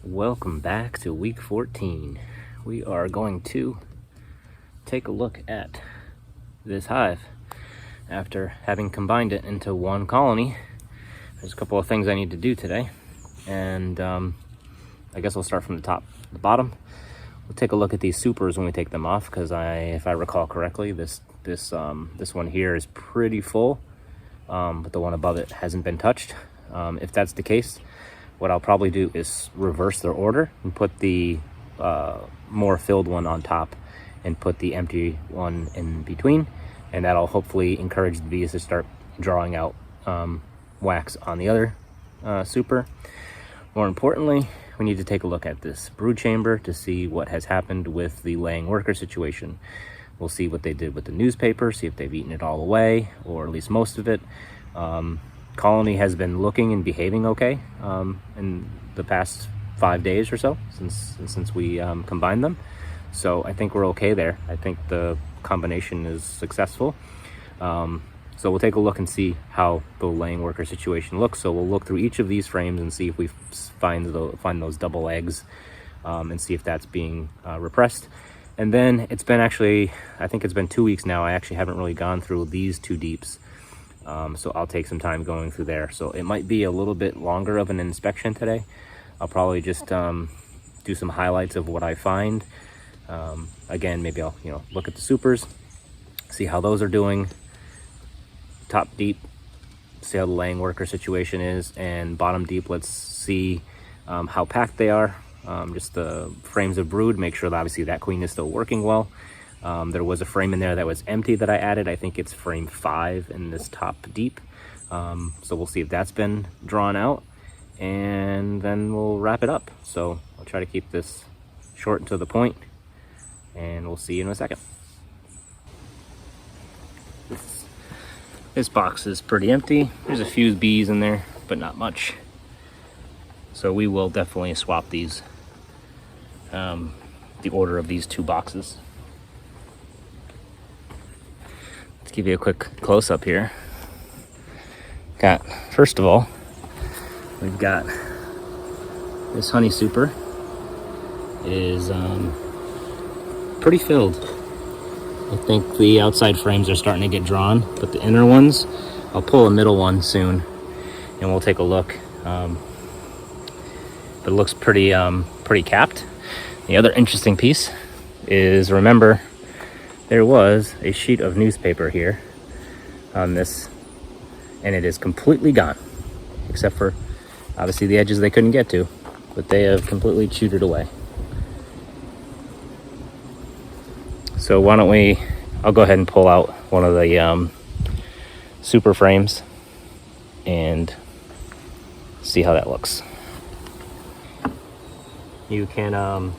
Welcome back to week 14. We are going to take a look at this hive after having combined it into one colony. There's a couple of things I need to do today, and I guess we'll start from the bottom. We'll take a look at these supers when we take them off, because if I recall correctly, this one here is pretty full, but the one above it hasn't been touched. If that's the case, what I'll probably do is reverse their order and put the more filled one on top and put the empty one in between, and that'll hopefully encourage the bees to start drawing out wax on the other super. More importantly, we need to take a look at this brood chamber to see what has happened with the laying worker situation. We'll see what they did with the newspaper, see if they've eaten it all away, or at least most of it. Colony has been looking and behaving okay in the past 5 days or so since we combined them. So I think we're okay there. I think the combination is successful. So we'll take a look and see how the laying worker situation looks. So we'll look through each of these frames and see if we find those double eggs, and see if that's being repressed. And then it's been I think it's been 2 weeks now. I actually haven't really gone through these two deeps. So I'll take some time going through there. So it might be a little bit longer of an inspection today. I'll probably just do some highlights of what I find. Again, maybe I'll look at the supers, see how those are doing. Top deep, see how the laying worker situation is, and bottom deep, let's see how packed they are. Just the frames of brood, make sure that obviously that queen is still working well. There was a frame in there that was empty that I added. I think it's frame 5 in this top deep. So we'll see if that's been drawn out, and then we'll wrap it up. So I'll try to keep this short and to the point, and we'll see you in a second. This box is pretty empty. There's a few bees in there, but not much. So we will definitely swap these, the order of these two boxes. Give you a quick close-up here. First of all, we've got this honey super is pretty filled. I think the outside frames are starting to get drawn, but the inner ones, I'll pull a middle one soon and we'll take a look. But it looks pretty capped. The other interesting piece is, remember, there was a sheet of newspaper here on this, and it is completely gone, except for obviously the edges they couldn't get to, but they have completely chewed it away. So why don't I'll go ahead and pull out one of the super frames and see how that looks. You can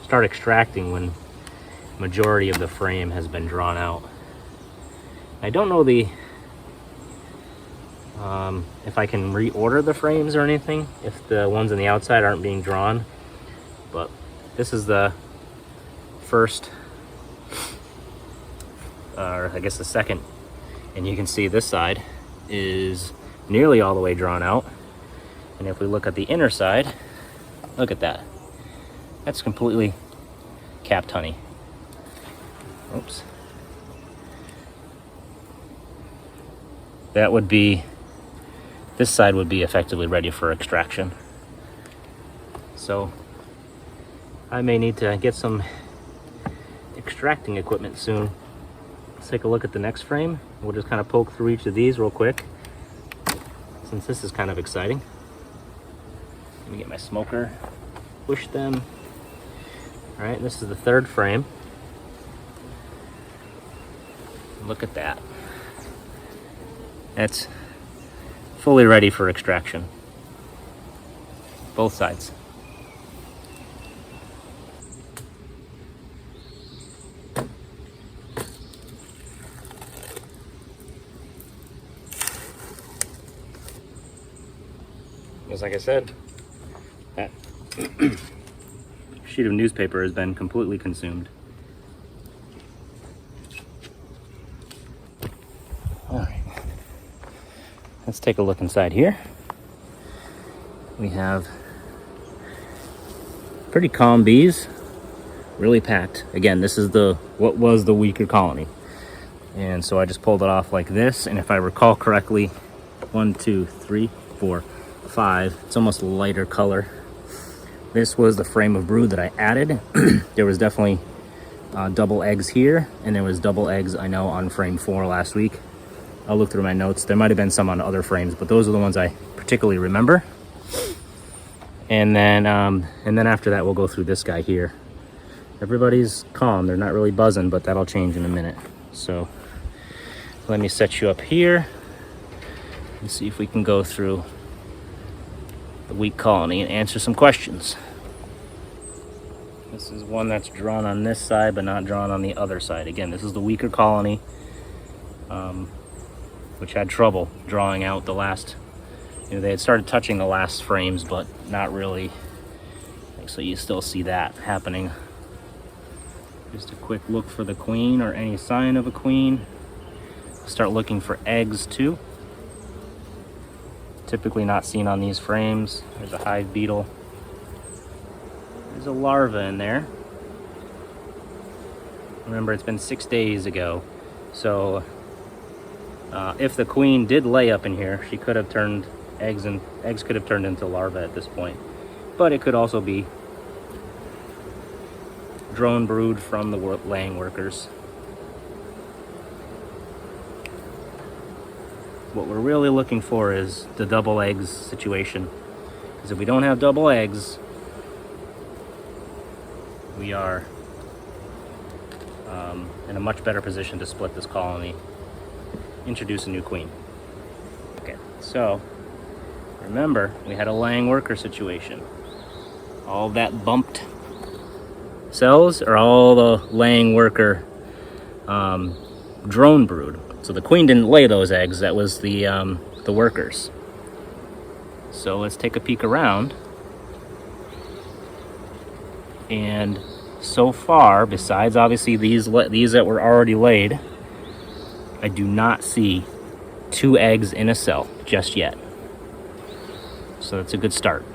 start extracting when majority of the frame has been drawn out. I don't know if I can reorder the frames or anything if the ones on the outside aren't being drawn, but this is the first, or I guess the second, and you can see this side is nearly all the way drawn out. And if we look at the inner side, look at that. That's completely capped honey. Oops. This side would be effectively ready for extraction. So I may need to get some extracting equipment soon. Let's take a look at the next frame. We'll just kind of poke through each of these real quick, since this is kind of exciting. Let me get my smoker, push them. All right, this is the third frame. Look at that. That's fully ready for extraction. Both sides. Just like I said, that sheet of newspaper has been completely consumed. All right, let's take a look inside here. We have Pretty calm bees, really packed. Again, this is what was the weaker colony. And so I just pulled it off like this. And if I recall correctly, 1, 2, 3, 4, 5, it's almost a lighter color. This was the frame of brood that I added. There was definitely double eggs here, and there was double eggs, I know, on frame 4 last week. I'll look through my notes. There might have been some on other frames, but those are the ones I particularly remember. And then after that, we'll go through this guy here. Everybody's calm. They're not really buzzing, but that'll change in a minute. So let me set you up here and see if we can go through the weak colony and answer some questions. This is one that's drawn on this side, but not drawn on the other side. Again, this is the weaker colony, which had trouble drawing out the last, they had started touching the last frames, but not really. So you still see that happening. Just a quick look for the queen or any sign of a queen. Start looking for eggs too. Typically not seen on these frames. There's a hive beetle. There's a larva in there. Remember, it's been 6 days ago, so if the queen did lay up in here, she could have turned eggs, and eggs could have turned into larvae at this point. But it could also be drone brood from the laying workers. What we're really looking for is the double eggs situation, because if we don't have double eggs, we are in a much better position to split this colony, introduce a new queen. Okay, so remember, we had a laying worker situation. All that bumped cells are all the laying worker drone brood. So the queen didn't lay those eggs, that was the workers. So let's take a peek around. And so far, besides obviously these that were already laid, I do not see 2 eggs in a cell just yet. So that's a good start.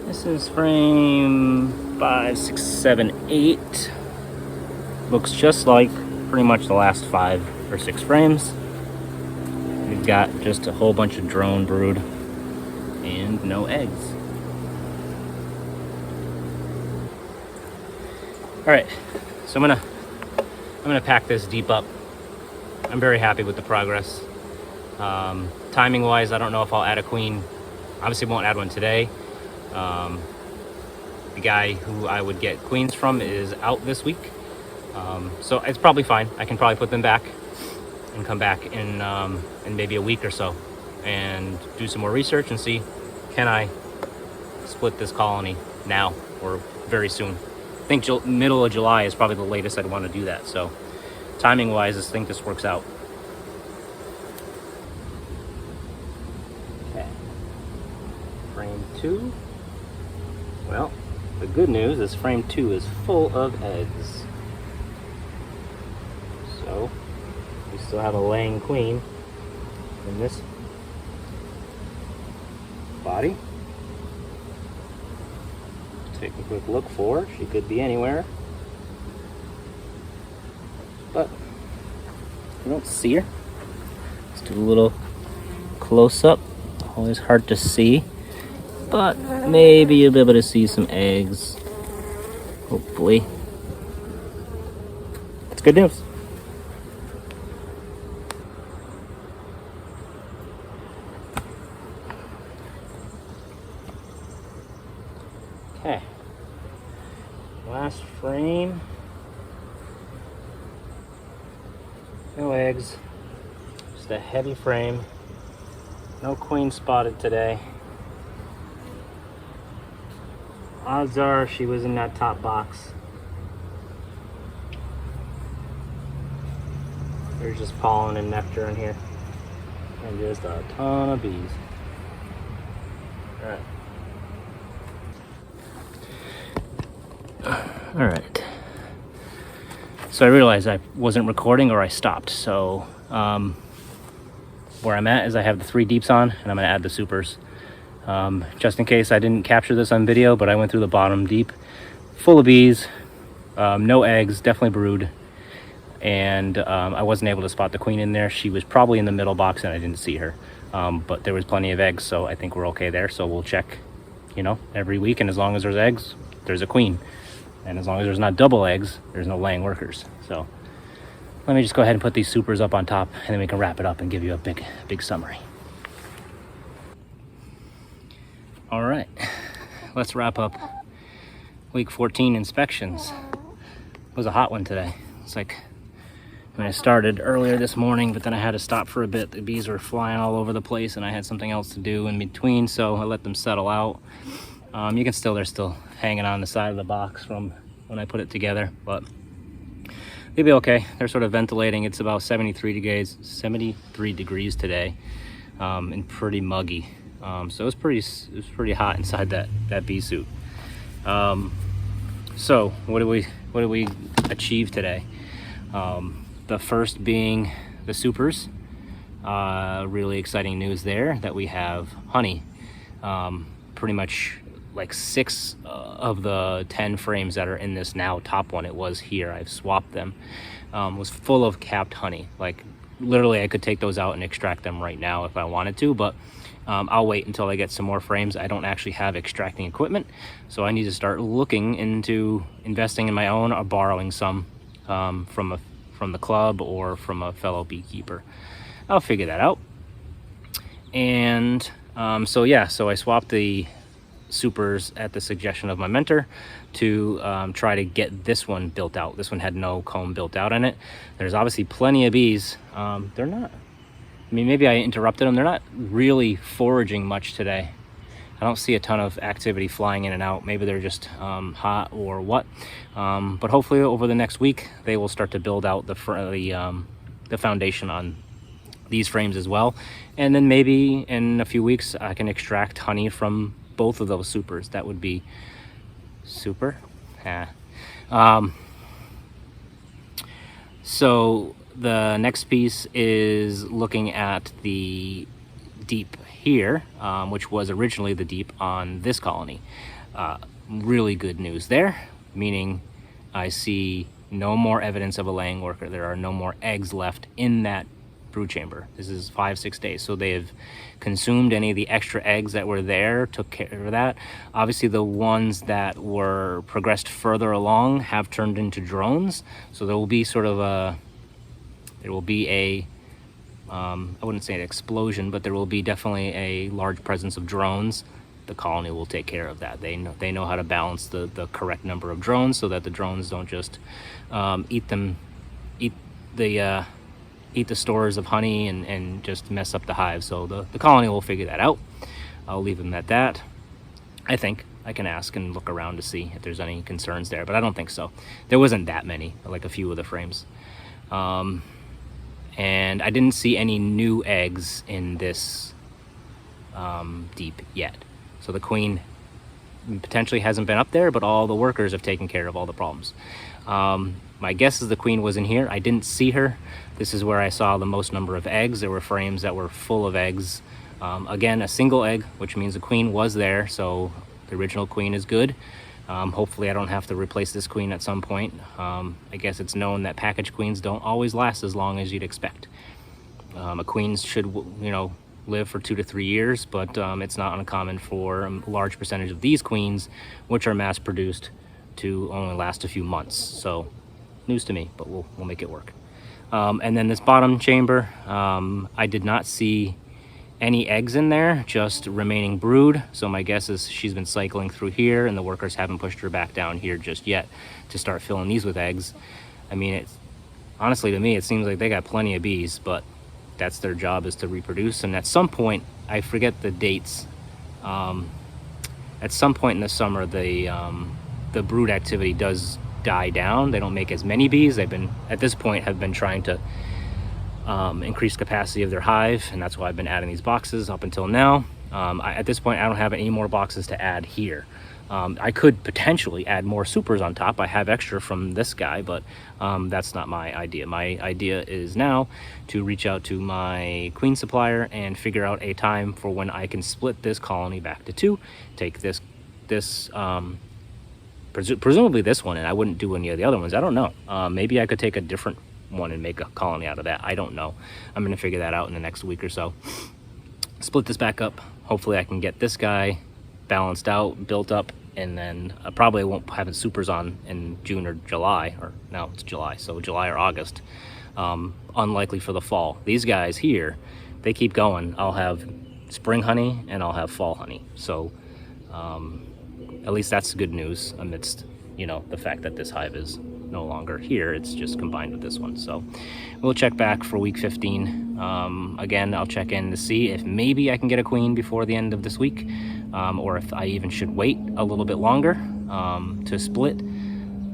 This is frame 5, 6, 7, 8. Looks just like pretty much the last 5 or 6 frames. We've got just a whole bunch of drone brood and no eggs. All right, so I'm gonna pack this deep up. I'm very happy with the progress. Timing wise, I don't know if I'll add a queen. Obviously won't add one today. The guy who I would get queens from is out this week. So it's probably fine. I can probably put them back and come back in maybe a week or so and do some more research and see, can I split this colony now or very soon? I think middle of July is probably the latest I'd want to do that. So timing wise, I think this works out. Okay. Frame 2. Well, the good news is frame 2 is full of eggs. So we still have a laying queen in this body. Take a quick look for her. She could be anywhere, but I don't see her. Let's do a little close-up. Always hard to see, but maybe you'll be able to see some eggs. Hopefully. That's good news. Okay. Last frame. No eggs. Just a heavy frame. No queen spotted today. Odds are she was in that top box. There's just pollen and nectar in here. And just a ton of bees. Alright. Alright. So I realized I wasn't recording, or I stopped. So where I'm at is I have the 3 deeps on, and I'm going to add the supers. Just in case I didn't capture this on video, but I went through the bottom deep, full of bees, no eggs, definitely brood. And I wasn't able to spot the queen in there. She was probably in the middle box and I didn't see her. But there was plenty of eggs, so I think we're okay there. So we'll check, you know, every week, and as long as there's eggs, there's a queen. And as long as there's not double eggs, there's no laying workers. So let me just go ahead and put these supers up on top, and then we can wrap it up and give you a big summary. All right, let's wrap up week 14 inspections. It was a hot one today. It's like when I started earlier this morning, but then I had to stop for a bit. The bees were flying all over the place and I had something else to do in between, so I let them settle out. You can still, they're still hanging on the side of the box from when I put it together, but they'll be okay. They're sort of ventilating. It's about 73 degrees today, and pretty muggy. So it was pretty hot inside that bee suit. So what do we achieve today? The first being the supers. Really exciting news there that we have honey. Pretty much like 6 of the 10 frames that are in this now top one, it was here, I've swapped them, was full of capped honey. Like literally I could take those out and extract them right now if I wanted to, but I'll wait until I get some more frames. I don't actually have extracting equipment, so I need to start looking into investing in my own or borrowing some from the club or from a fellow beekeeper. I'll figure that out. And so I swapped the supers at the suggestion of my mentor to try to get this one built out. This one had no comb built out in it. There's obviously plenty of bees. They're not, I mean, maybe I interrupted them. They're not really foraging much today. I don't see a ton of activity flying in and out. Maybe they're just hot or what. But hopefully over the next week, they will start to build out the foundation on these frames as well. And then maybe in a few weeks, I can extract honey from both of those supers. That would be super. So the next piece is looking at the deep here, which was originally the deep on this colony. Really good news there, meaning I see no more evidence of a laying worker. There are no more eggs left in that brood chamber. This is 5-6 days, so they have consumed any of the extra eggs that were there, took care of that. Obviously the ones that were progressed further along have turned into drones, so there will be sort of a I wouldn't say an explosion, but there will be definitely a large presence of drones. The colony will take care of that. They know how to balance the correct number of drones so that the drones don't just eat the stores of honey and just mess up the hive. So the colony will figure that out. I'll leave them at that. I think I can ask and look around to see if there's any concerns there, but I don't think so. There wasn't that many, like a few of the frames. And I didn't see any new eggs in this deep yet. So the queen potentially hasn't been up there, but all the workers have taken care of all the problems. My guess is the queen was in here. I didn't see her. This is where I saw the most number of eggs. There were frames that were full of eggs. Again, a single egg, which means the queen was there, so the original queen is good. Hopefully I don't have to replace this queen at some point. I guess it's known that package queens don't always last as long as you'd expect. A queen should, you know, live for 2 to 3 years, but it's not uncommon for a large percentage of these queens, which are mass produced, to only last a few months. So news to me, but we'll make it work. And then this bottom chamber, I did not see any eggs in there, just remaining brood. So my guess is she's been cycling through here and the workers haven't pushed her back down here just yet to start filling these with eggs. I mean, it's honestly, to me, it seems like they got plenty of bees, but that's their job, is to reproduce. And at some point, I forget the dates, at some point in the summer, the brood activity does die down. They don't make as many bees. They've been, at this point, have been trying to increase capacity of their hive, and that's why I've been adding these boxes up until now. At this point, I don't have any more boxes to add here. I could potentially add more supers on top. I have extra from this guy, but that's not my idea. My idea is now to reach out to my queen supplier and figure out a time for when I can split this colony back to 2, take this presumably this one, and I wouldn't do any of the other ones. I don't know. Maybe I could take a different one and make a colony out of that. I don't know. I'm going to figure that out in the next week or so. Split this back up. Hopefully I can get this guy balanced out, built up, and then I probably won't have supers on in June or July, or no, it's July, so July or August. Unlikely for the fall. These guys here, they keep going. I'll have spring honey and I'll have fall honey. So at least that's good news amidst, you know, the fact that this hive is no longer here. It's just combined with this one. So we'll check back for week 15. Again, I'll check in to see if maybe I can get a queen before the end of this week, or if I even should wait a little bit longer to split.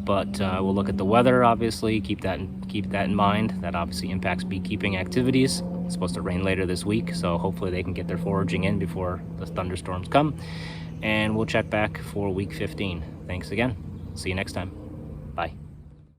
But we'll look at the weather, obviously, keep that in mind. That obviously impacts beekeeping activities. It's supposed to rain later this week, so hopefully they can get their foraging in before the thunderstorms come. And we'll check back for week 15. Thanks again. See you next time. Bye.